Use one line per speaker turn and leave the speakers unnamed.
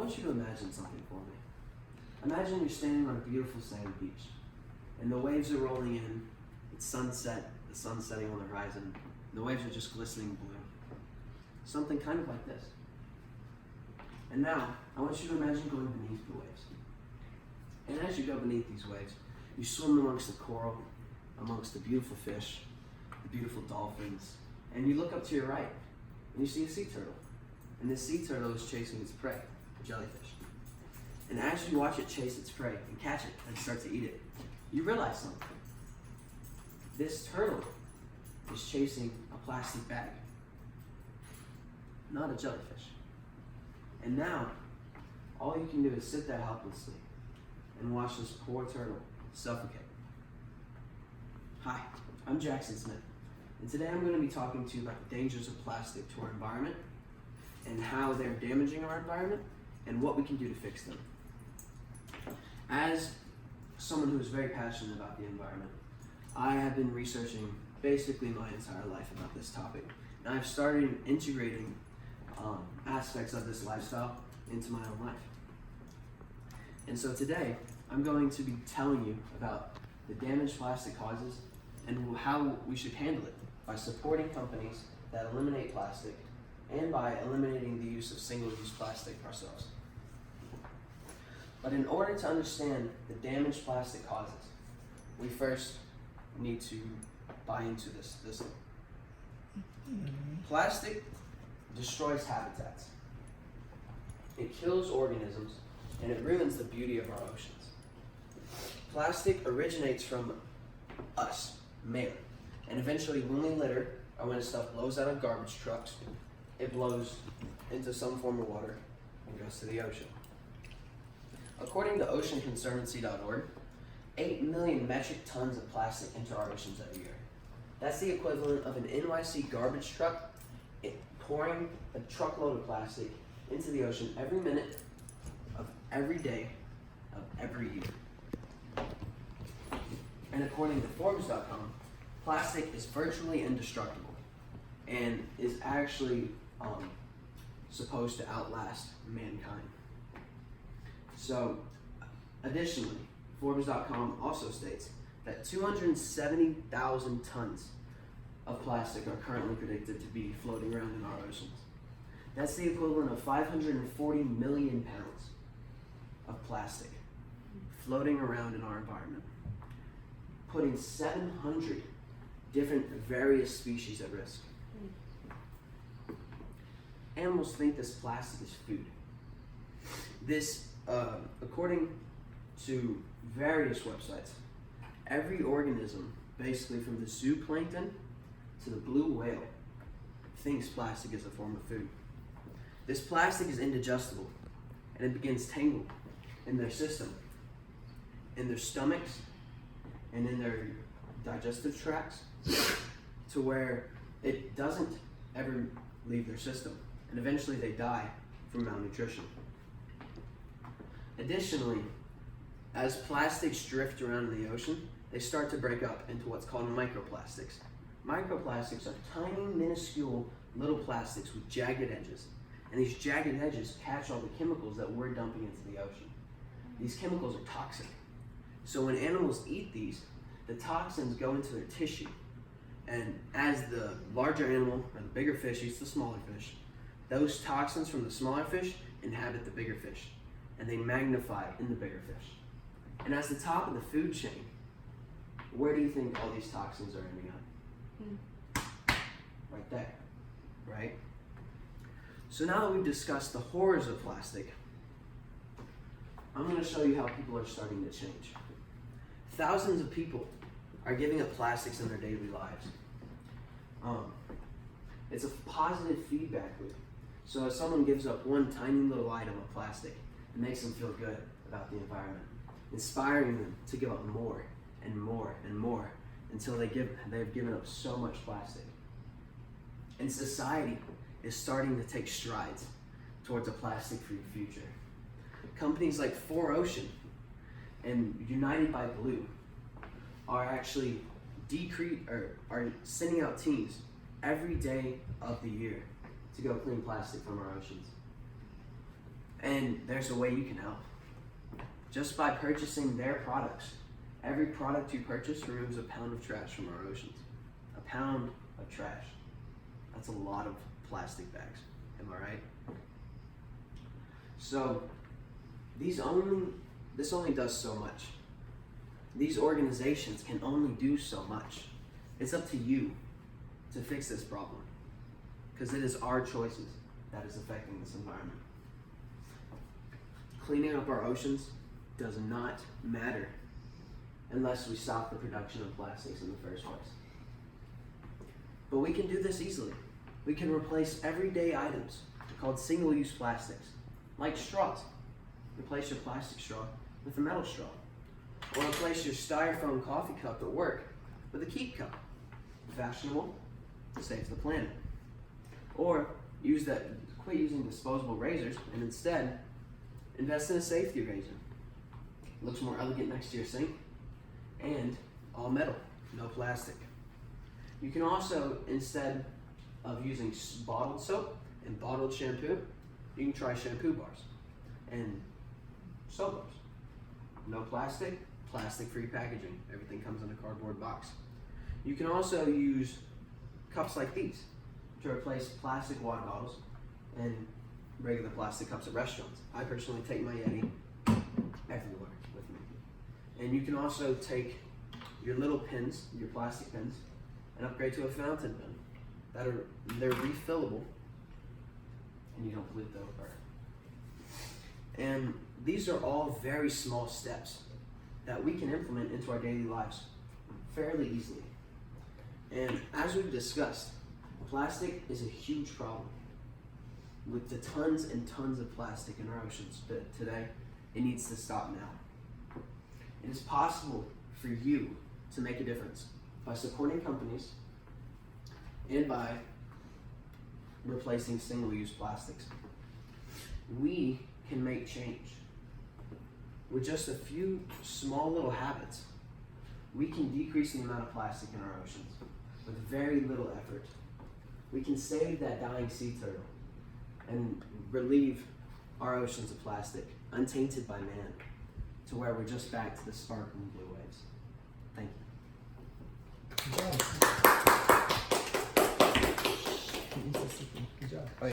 want you to imagine something for me. Imagine you're standing on a beautiful sand beach, and the waves are rolling in, it's sunset, the sun's setting on the horizon, and the waves are just glistening blue. Something kind of like this. And now, I want you to imagine going beneath the waves. And as you go beneath these waves, you swim amongst the coral, amongst the beautiful fish, the beautiful dolphins, and you look up to your right, and you see a sea turtle. And this sea turtle is chasing its prey, a jellyfish. And as you watch it chase its prey and catch it and start to eat it, you realize something. This turtle is chasing a plastic bag, not a jellyfish. And now, all you can do is sit there helplessly and watch this poor turtle suffocate. Hi, I'm Jackson Smith, and today I'm going to be talking to you about the dangers of plastic to our environment and how they're damaging our environment and what we can do to fix them. As someone who is very passionate about the environment, I have been researching basically my entire life about this topic, and I've started integrating aspects of this lifestyle into my own life. And so today, I'm going to be telling you about the damage plastic causes and how we should handle it by supporting companies that eliminate plastic and by eliminating the use of single-use plastic ourselves. But in order to understand the damage plastic causes, we first need to buy into this. Plastic destroys habitats. It kills organisms and it ruins the beauty of our oceans. Plastic originates from us, man, and eventually when we litter or when stuff blows out of garbage trucks, it blows into some form of water and goes to the ocean. According to oceanconservancy.org, 8 million metric tons of plastic enter our oceans every year. That's the equivalent of an NYC garbage truck pouring a truckload of plastic into the ocean every minute of every day of every year. And according to Forbes.com, plastic is virtually indestructible and is actually supposed to outlast mankind. So, additionally, Forbes.com also states that 270,000 tons of plastic are currently predicted to be floating around in our oceans. That's the equivalent of 540 million pounds of plastic floating around in our environment, putting 700 different various species at risk. Animals think this plastic is food. This, according to various websites, every organism, basically from the zooplankton to the blue whale, thinks plastic is a form of food. This plastic is indigestible, and it begins tangled in their system, in their stomachs, and in their digestive tracts, to where it doesn't ever leave their system, and eventually they die from malnutrition. Additionally, as plastics drift around in the ocean, they start to break up into what's called microplastics. Microplastics are tiny, minuscule little plastics with jagged edges. And these jagged edges catch all the chemicals that we're dumping into the ocean. These chemicals are toxic. So when animals eat these, the toxins go into their tissue. And as the larger animal, or the bigger fish, eats the smaller fish, those toxins from the smaller fish inhabit the bigger fish. And they magnify in the bigger fish. And as the top of the food chain, where do you think all these toxins are ending up? Right there, right? So now that we've discussed the horrors of plastic, I'm going to show you how people are starting to change. Thousands of people are giving up plastics in their daily lives. It's a positive feedback loop. So as someone gives up one tiny little item of plastic, it makes them feel good about the environment, inspiring them to give up more and more and more until they've given up so much plastic. And society is starting to take strides towards a plastic-free future. Companies like 4Ocean and United by Blue are actually are sending out teams every day of the year to go clean plastic from our oceans. And there's a way you can help. Just by purchasing their products. Every product you purchase removes a pound of trash from our oceans. A pound of trash. That's a lot of plastic bags. Am I right? So, this only does so much. These organizations can only do so much. It's up to you to fix this problem. Because it is our choices that is affecting this environment. Cleaning up our oceans does not matter unless we stop the production of plastics in the first place. But we can do this easily. We can replace everyday items called single-use plastics, like straws. Replace your plastic straw with a metal straw. Or replace your styrofoam coffee cup at work with a keep cup. Fashionable, saves the planet. Or quit using disposable razors and instead invest in a safety razor. Looks more elegant next to your sink and all metal, no plastic. You can also, instead of using bottled soap and bottled shampoo, you can try shampoo bars and soap bars. No plastic, plastic-free packaging. Everything comes in a cardboard box. You can also use cups like these to replace plastic water bottles and regular plastic cups at restaurants. I personally take my Yeti everywhere with me. And you can also take your little pins, your plastic pins, and upgrade to a fountain pen. They're refillable and you don't pollute the earth. And these are all very small steps that we can implement into our daily lives fairly easily. And as we've discussed, plastic is a huge problem. With the tons and tons of plastic in our oceans today, it needs to stop now. It is possible for you to make a difference by supporting companies and by replacing single-use plastics. We can make change. With just a few small little habits, we can decrease the amount of plastic in our oceans with very little effort. We can save that dying sea turtle and relieve our oceans of plastic, untainted by man, to where we're just back to the sparkling blue waves. Thank you.
Good job. Good job.